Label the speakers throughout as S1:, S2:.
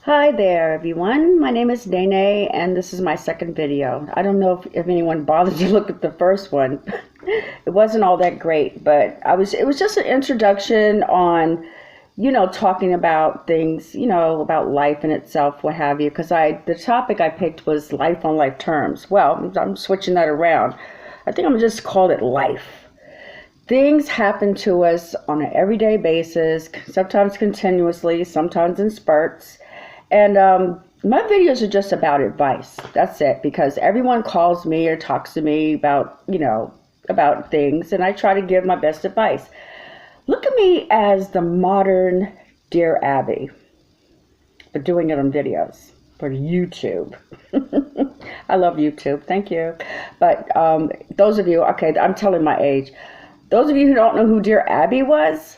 S1: Hi there, everyone. My name is Danae, and this is my second video. I don't know if anyone bothered to look at the first one. It wasn't all that great, but it was just an introduction on, talking about things, about life in itself, what have you, because the topic I picked was life on life terms. Well, I'm switching that around. I think I'm just called it life. Things happen to us on an everyday basis, sometimes continuously, sometimes in spurts. And my videos are just about advice. That's it. Because everyone calls me or talks to me about, about things, and I try to give my best advice. Look at me as the modern Dear Abby, but doing it on videos for YouTube. I love YouTube. Thank you. But those of you, okay, I'm telling my age. Those of you who don't know who Dear Abby was,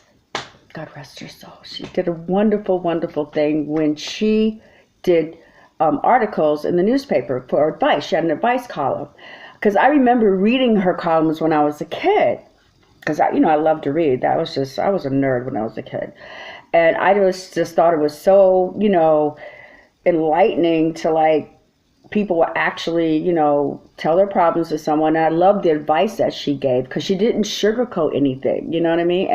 S1: God rest her soul. She did a wonderful, wonderful thing when she did articles in the newspaper for advice. She had an advice column. Because I remember reading her columns when I was a kid. Because, I loved to read. I was a nerd when I was a kid. And I just thought it was so, enlightening to people will actually, tell their problems to someone. And I loved the advice that she gave because she didn't sugarcoat anything, you know what I mean?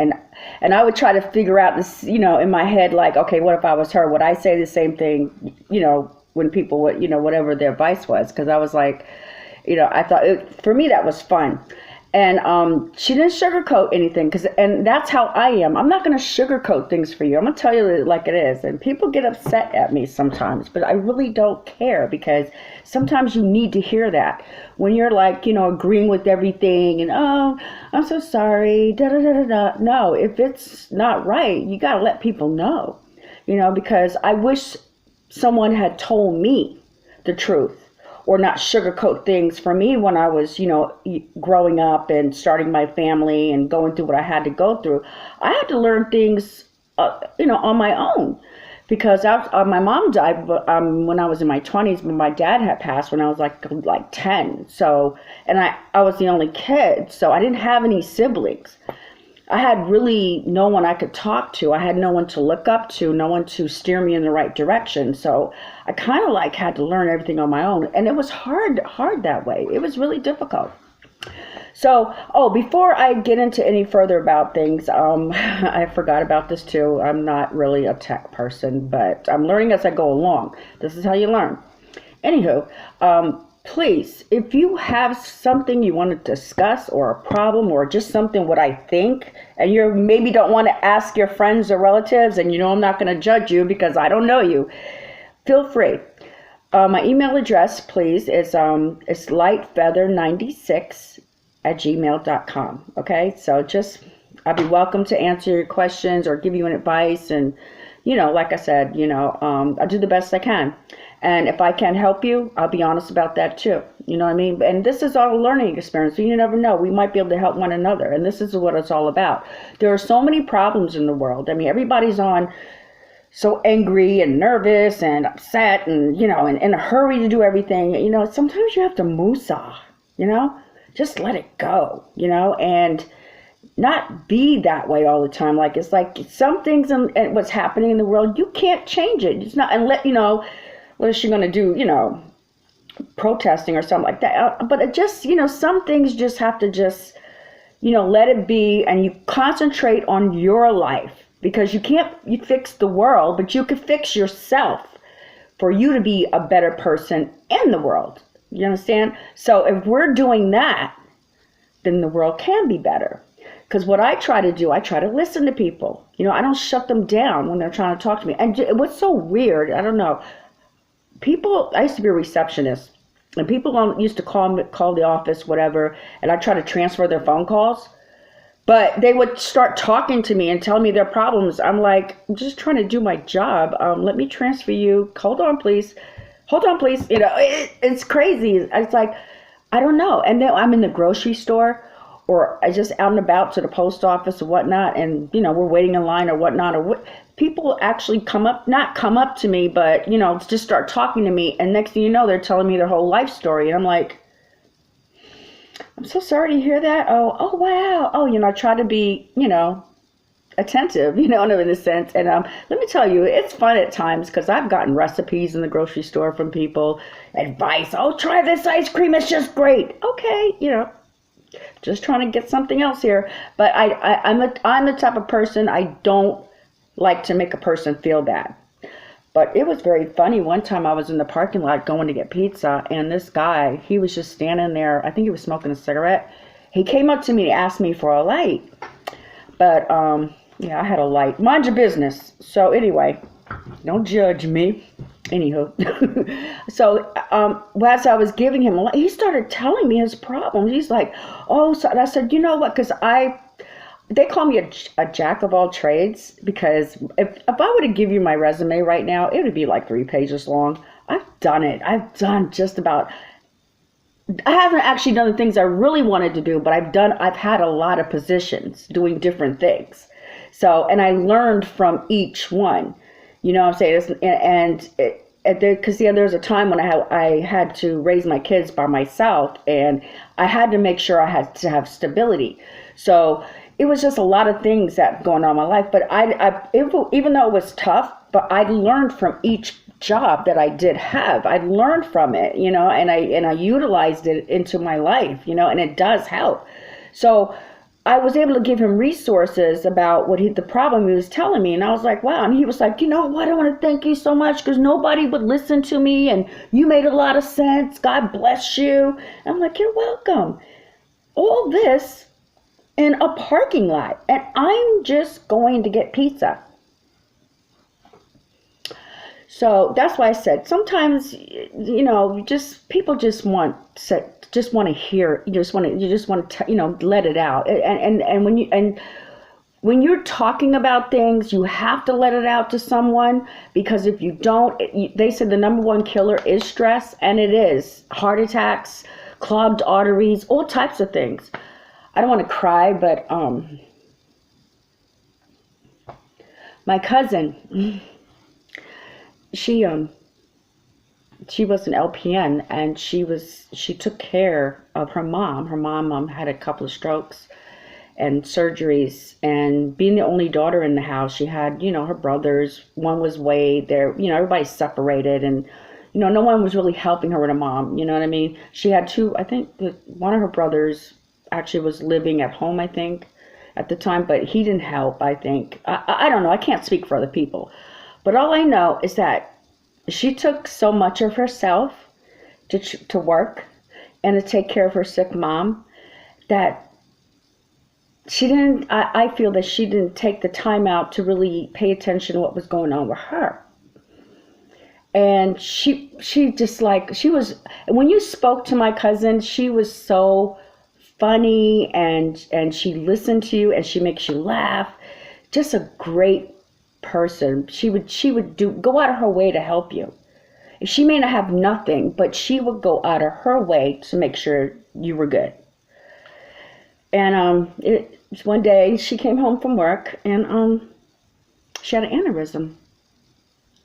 S1: And I would try to figure out this, in my head, okay, what if I was her? Would I say the same thing, when people would, whatever their advice was? Because I was like, I thought, for me, that was fun. And she didn't sugarcoat anything, and that's how I am. I'm not going to sugarcoat things for you. I'm going to tell you it like it is. And people get upset at me sometimes, but I really don't care because sometimes you need to hear that. When you're agreeing with everything and, oh, I'm so sorry, da da da da da. No, if it's not right, you got to let people know, because I wish someone had told me the truth. Or not sugarcoat things. For me, when I was, growing up and starting my family and going through what I had to go through, I had to learn things, on my own. Because my mom died when I was in my 20s, but my dad had passed when I was like 10. So, and I was the only kid, so I didn't have any siblings. I had really no one I could talk to. I had no one to look up to, no one to steer me in the right direction. So I kind of had to learn everything on my own. And it was hard that way. It was really difficult. So, before I get into any further about things, I forgot about this too. I'm not really a tech person, but I'm learning as I go along. This is how you learn. Anywho, please, if you have something you want to discuss or a problem or just something what I think, and you maybe don't want to ask your friends or relatives, and I'm not going to judge you because I don't know you, feel free. My email address, please, is lightfeather96@gmail.com. Okay, so I'll be welcome to answer your questions or give you an advice, and like I said, I'll do the best I can. And if I can't help you, I'll be honest about that too. You know what I mean? And this is all a learning experience. So you never know. We might be able to help one another. And this is what it's all about. There are so many problems in the world. I mean, everybody's so angry and nervous and upset and, and in a hurry to do everything. Sometimes you have to musa, just let it go, and not be that way all the time. It's like some things and what's happening in the world, you can't change it. It's not, and what is she going to do, protesting or something like that. But it just, some things just have to let it be, and you concentrate on your life, because you fix the world, but you can fix yourself for you to be a better person in the world. You understand? So if we're doing that, then the world can be better. Because what I try to do, I try to listen to people. I don't shut them down when they're trying to talk to me. And what's so weird, I don't know. I used to be a receptionist, and people used to call the office, whatever, and I try to transfer their phone calls. But they would start talking to me and tell me their problems. I'm like, I'm just trying to do my job. Let me transfer you. Hold on, please. It's crazy. It's like, I don't know. And then I'm in the grocery store, or I just out and about to the post office or whatnot, and we're waiting in line or whatnot, people actually not come up to me, but just start talking to me, and next thing you know, they're telling me their whole life story, and I'm like, I'm so sorry to hear that. Oh wow. I try to be, attentive, in a sense. And let me tell you, it's fun at times because I've gotten recipes in the grocery store from people, advice. Oh, try this ice cream; it's just great. Okay, just trying to get something else here. But I'm the type of person, I don't like to make a person feel bad. But it was very funny. One time I was in the parking lot going to get pizza, and this guy, he was just standing there. I think he was smoking a cigarette. He came up to me and asked me for a light. But, yeah, I had a light. Mind your business. So, anyway, don't judge me. Anywho. So, as I was giving him a light, he started telling me his problems. He's like, oh, so, and I said, you know what? Because they call me a jack of all trades, because if I were to give you my resume right now, it would be like 3 pages long. I've done it. I've done just about, I haven't actually done the things I really wanted to do, but I've had a lot of positions doing different things. So, and I learned from each one, you know what I'm saying? Because there was a time when I had to raise my kids by myself, and I had to make sure I had to have stability. So it was just a lot of things that going on in my life. But even though it was tough, but I learned from each job that I did have. I learned from it, and I utilized it into my life, and it does help. So I was able to give him resources about the problem he was telling me. And I was like, wow. And he was like, you know what? I want to thank you so much, because nobody would listen to me, and you made a lot of sense. God bless you. And I'm like, you're welcome. All this in a parking lot, and I'm just going to get pizza. So that's why I said sometimes, people just want to hear. You just want to let it out. And when you're talking about things, you have to let it out to someone, because if you don't, they said the number one killer is stress, and it is heart attacks, clogged arteries, all types of things. I don't want to cry, but my cousin, she was an LPN, and she took care of her mom. Her mom had a couple of strokes and surgeries, and being the only daughter in the house, she had, her brothers. One was way there, everybody's separated, and no one was really helping her with a mom. You know what I mean? She had two. I think one of her brothers actually was living at home, I think, at the time, but he didn't help, I think. I don't know. I can't speak for other people. But all I know is that she took so much of herself to work and to take care of her sick mom, that she didn't, I feel that she didn't take the time out to really pay attention to what was going on with her. And she just she was, when you spoke to my cousin, she was so funny, and she listened to you, and she makes you laugh. Just a great person. She would go out of her way to help you. She may not have nothing, but she would go out of her way to make sure you were good. And one day she came home from work, and she had an aneurysm.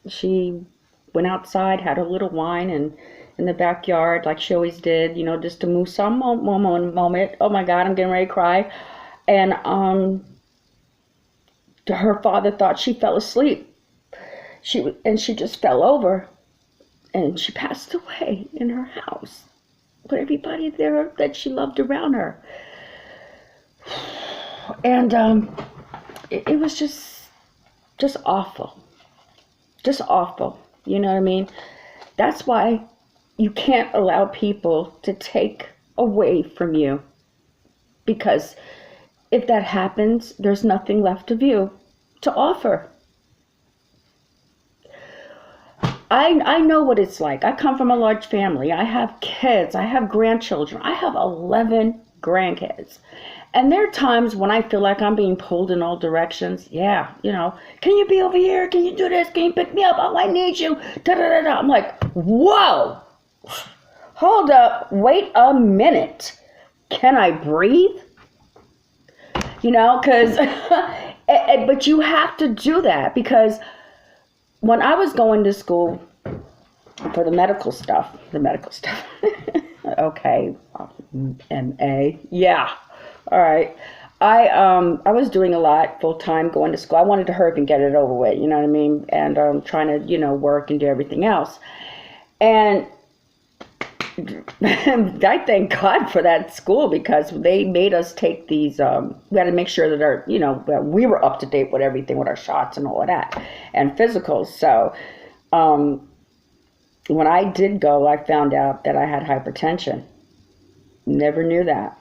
S1: She went outside, had a little wine, and in the backyard, like she always did, just to move some moment. Oh my God, I'm getting ready to cry. And her father thought she fell asleep. She just fell over, and she passed away in her house with everybody there that she loved around her. And it was just awful. Just awful. You know what I mean? That's why you can't allow people to take away from you, because if that happens, there's nothing left of you to offer. I know what it's like. I come from a large family. I have kids. I have grandchildren. I have 11 grandkids. And there are times when I feel like I'm being pulled in all directions. Yeah, can you be over here? Can you do this? Can you pick me up? Oh, I need you. Da da da da. I'm like, whoa. Hold up. Wait a minute. Can I breathe? Because, but you have to do that, because when I was going to school for the medical stuff, okay, MA, yeah, all right. I was doing a lot full time, going to school. I wanted to hurry up and get it over with, you know what I mean? And trying to, work and do everything else. And I thank God for that school because they made us take these. We had to make sure that that we were up to date with everything, with our shots and all of that, and physicals. So when I did go, I found out that I had hypertension. Never knew that.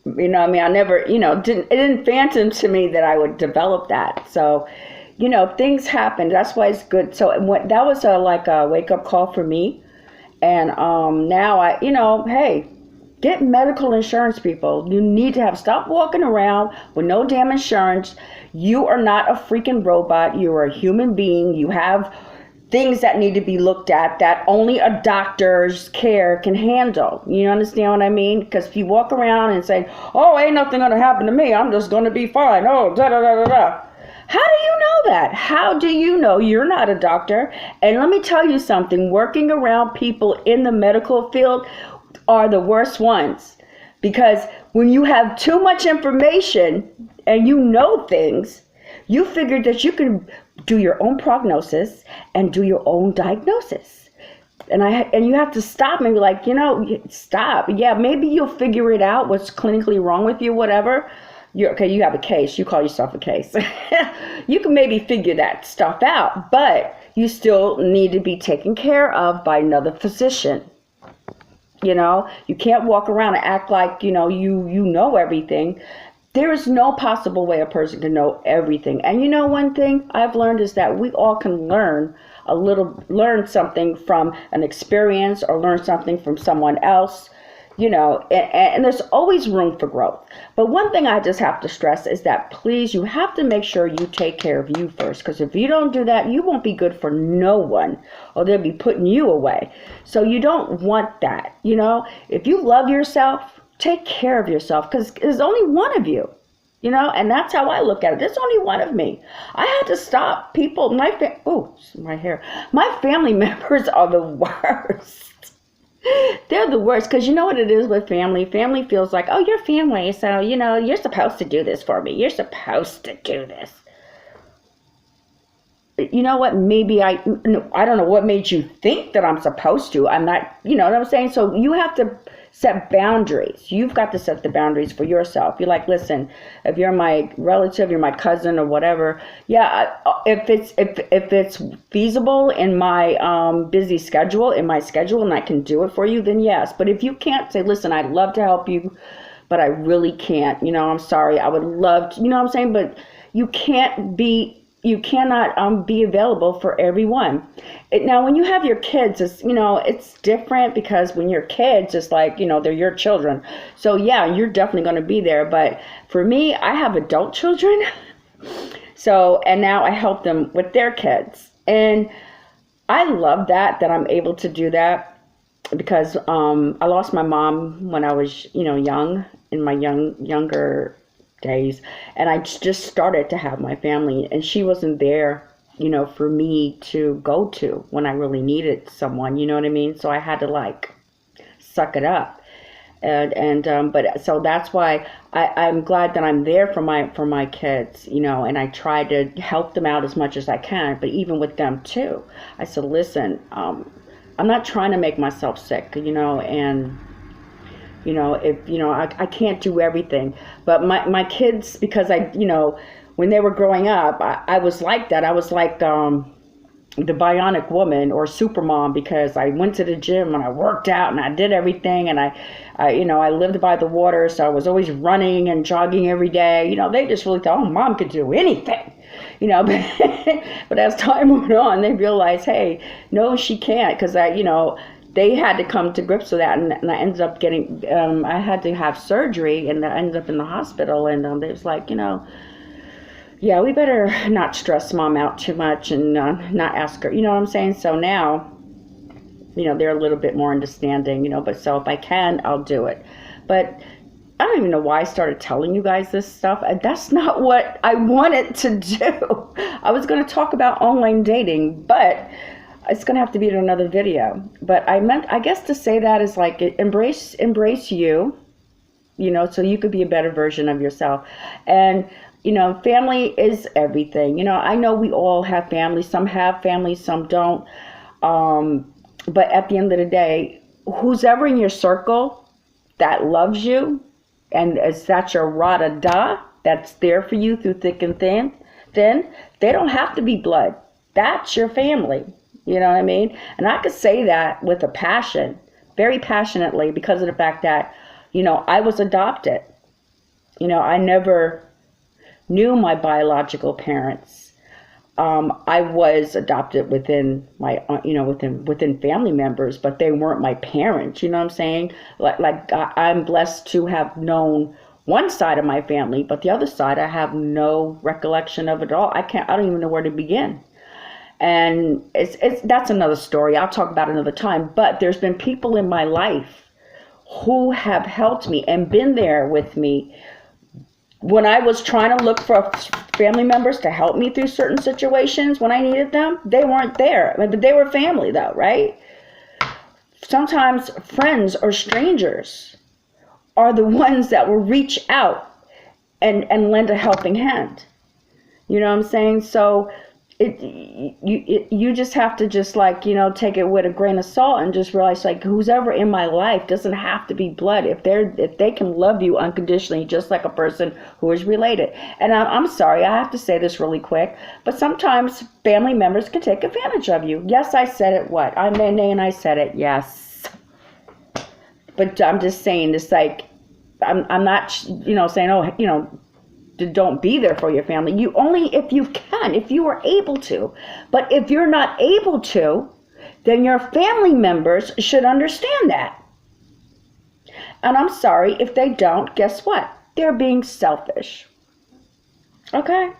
S1: I never, it didn't phantom to me that I would develop that. So, things happen. That's why it's good. So that was like a wake up call for me. And now hey, get medical insurance, people. You need to stop walking around with no damn insurance. You are not a freaking robot. You are a human being. You have things that need to be looked at that only a doctor's care can handle. You understand what I mean? Because if you walk around and say, oh, ain't nothing going to happen to me, I'm just going to be fine. Oh, da da da da da. How do you know that? How do you know you're not a doctor? And let me tell you something, working around people in the medical field are the worst ones. Because when you have too much information and you know things, you figure that you can do your own prognosis and do your own diagnosis. And you have to stop and be like, stop. Yeah, maybe you'll figure it out, what's clinically wrong with you, whatever. You have a case. You call yourself a case. You can maybe figure that stuff out, but you still need to be taken care of by another physician. You can't walk around and act like, you know everything. There is no possible way a person can know everything. And one thing I've learned is that we all can learn something from an experience or learn something from someone else. And there's always room for growth. But one thing I just have to stress is that please, you have to make sure you take care of you first. Because if you don't do that, you won't be good for no one, or they'll be putting you away. So you don't want that. If you love yourself, take care of yourself, because there's only one of you. And that's how I look at it. There's only one of me. I had to stop people. My hair. My family members are the worst. They're the worst, because you know what it is with family. Family feels like, oh, you're family, so, you're supposed to do this for me. You're supposed to do this. You know what? Maybe I don't know what made you think that I'm supposed to. I'm not, you know what I'm saying? So you have to set boundaries. You've got to set the boundaries for yourself. You're like, listen, if you're my relative, you're my cousin or whatever. Yeah, if it's feasible in my busy schedule, and I can do it for you, then yes. But if you can't, say, listen, I'd love to help you, but I really can't. I'm sorry. I would love to, you know what I'm saying? But you cannot be available for everyone. Now, when you have your kids, it's different, because when you're kids, it's like, they're your children. So yeah, you're definitely going to be there. But for me, I have adult children. So, and now I help them with their kids. And I love that I'm able to do that, because I lost my mom when I was, young, in my younger days, and I just started to have my family, and she wasn't there, for me to go to when I really needed someone, you know what I mean? So I had to suck it up, but so that's why I'm glad that I'm there for my kids, and I try to help them out as much as I can. But even with them too, I said, listen, I'm not trying to make myself sick, and I can't do everything. But my kids, because when they were growing up, I was like that. I was like the bionic woman or super mom, because I went to the gym and I worked out and I did everything, and I lived by the water, so I was always running and jogging every day. They just really thought, oh, mom could do anything. But as time went on, they realized, hey, no, she can't, because they had to come to grips with that, and I ended up getting, I had to have surgery, and I ended up in the hospital, and they was like, yeah, we better not stress mom out too much, and not ask her, you know what I'm saying? So now, they're a little bit more understanding, but so if I can, I'll do it. But I don't even know why I started telling you guys this stuff. That's not what I wanted to do. I was going to talk about online dating, but it's going to have to be in another video. But I guess to say that is like, embrace you, so you could be a better version of yourself. And, family is everything. I know we all have families. Some have families, some don't. But at the end of the day, who's ever in your circle that loves you and is that your rada da that's there for you through thick and thin, they don't have to be blood. That's your family. You know what I mean? And I could say that with a passion, very passionately, because of the fact that, I was adopted. I never knew my biological parents. I was adopted within my, within family members, but they weren't my parents. You know what I'm saying? I'm blessed to have known one side of my family, but the other side, I have no recollection of it all. I don't even know where to begin. And that's another story. I'll talk about another time. But there's been people in my life who have helped me and been there with me when I was trying to look for family members to help me through certain situations when I needed them. They weren't there, but they were family though, right? Sometimes friends or strangers are the ones that will reach out and lend a helping hand. You know what I'm saying? So you just have to just take it with a grain of salt and just realize who's ever in my life doesn't have to be blood if they can love you unconditionally, just like a person who is related. And I'm sorry, I have to say this really quick, but sometimes family members can take advantage of you. Yes, I said it. What? I'm Nene and I said it. Yes. But I'm just saying it's I'm not saying don't be there for your family. You only if you can, if you are able to. But if you're not able to, then your family members should understand that. And I'm sorry, if they don't, guess what? They're being selfish. Okay?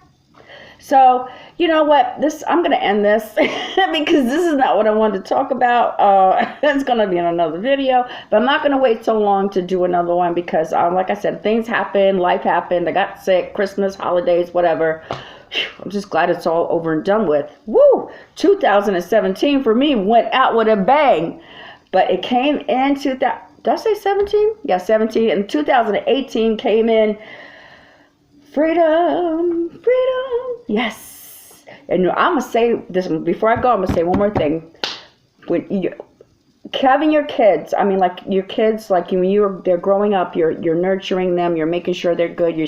S1: So, you know what? I'm going to end this because this is not what I wanted to talk about. It's going to be in another video, but I'm not going to wait so long to do another one because, like I said, things happen, life happened. I got sick, Christmas, holidays, whatever. I'm just glad it's all over and done with. Woo! 2017 for me went out with a bang, but it came in did I say 17? Yeah, 17. And 2018 came in. Freedom, freedom, yes. And I'm going to say this, before I go, I'm going to say one more thing. When having your kids, your kids, when they're growing up, you're nurturing them, you're making sure they're good, you're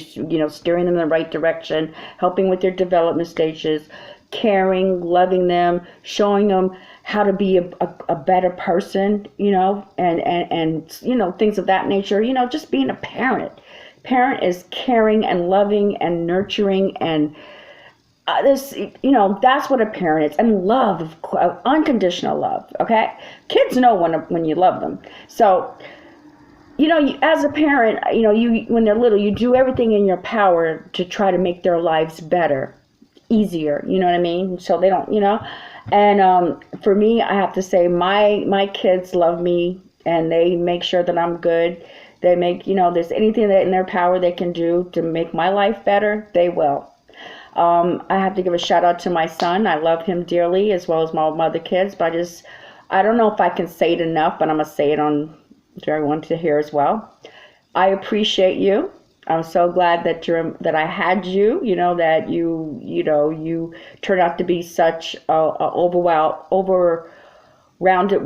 S1: steering them in the right direction, helping with their development stages, caring, loving them, showing them how to be a better person, and things of that nature, just being a parent. Parent is caring and loving and nurturing, and that's what a parent is. And love, unconditional love. Okay, kids know when you love them. So as a parent, when they're little, you do everything in your power to try to make their lives better, easier. You know what I mean? So they don't, And for me, I have to say, my kids love me, and they make sure that I'm good. They make, there's anything that in their power they can do to make my life better, they will. I have to give a shout out to my son. I love him dearly, as well as my other kids. But I don't know if I can say it enough, but I'm going to say it for everyone to hear as well. I appreciate you. I'm so glad that I had you, that you turned out to be such a rounded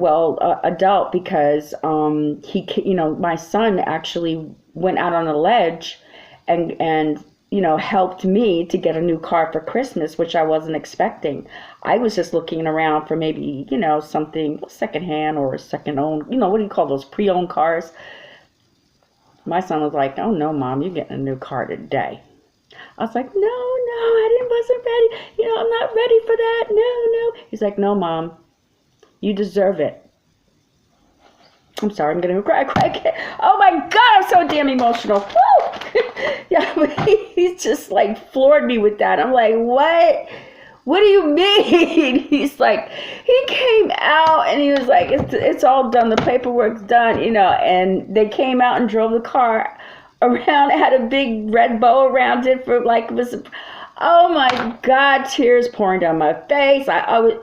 S1: adult, because my son actually went out on a ledge and helped me to get a new car for Christmas, which I wasn't expecting. I was just looking around for maybe something secondhand or second owned, what do you call those, pre-owned cars. My son was like, "Oh no, Mom, you're getting a new car today." I was like, no, I wasn't ready. I'm not ready for that. No. He's like, "No, Mom, you deserve it." I'm sorry, I'm going to cry. Oh my God, I'm so damn emotional. Woo! Yeah, but he's just floored me with that. I'm like, what? What do you mean? He's like, he came out and he was like, it's all done. The paperwork's done, and they came out and drove the car around. It had a big red bow around it for it was, oh my God, tears pouring down my face. I was,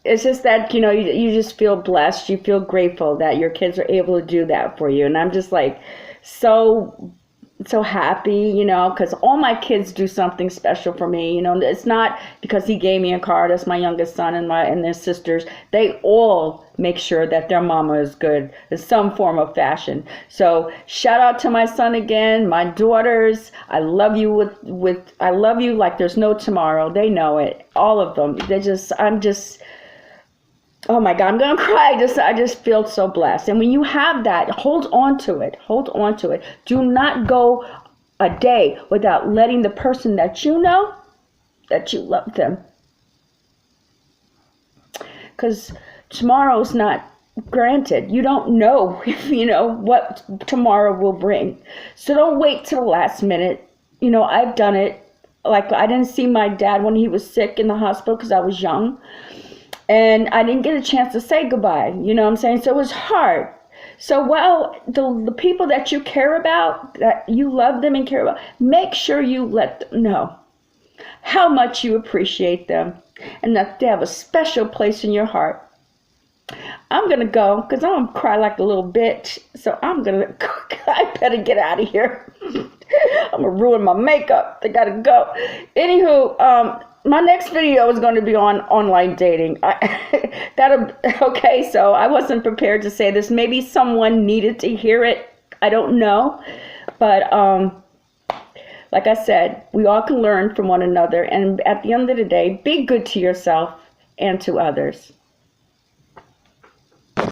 S1: it's just that, you just feel blessed. You feel grateful that your kids are able to do that for you. And I'm just like so happy, because all my kids do something special for me. It's not because he gave me a car. That's my youngest son and their sisters. They all make sure that their mama is good in some form of fashion. So shout out to my son again, my daughters. I love you I love you like there's no tomorrow. They know it. All of them. Oh my God, I'm gonna cry. I just feel so blessed. And when you have that, hold on to it. Hold on to it. Do not go a day without letting the person that you know that you love them. Because tomorrow's not granted. You don't know what tomorrow will bring. So don't wait till the last minute. I've done it. Like, I didn't see my dad when he was sick in the hospital because I was young. And I didn't get a chance to say goodbye, you know what I'm saying? So it was hard. So while the people that you care about, that you love them and care about, make sure you let them know how much you appreciate them and that they have a special place in your heart. I'm going to go because I'm going to cry like a little bitch. So I better get out of here. I'm going to ruin my makeup. I got to go. Anywho, my next video is going to be on online dating. Okay, so I wasn't prepared to say this. Maybe someone needed to hear it. I don't know. But like I said, we all can learn from one another. And at the end of the day, be good to yourself and to others.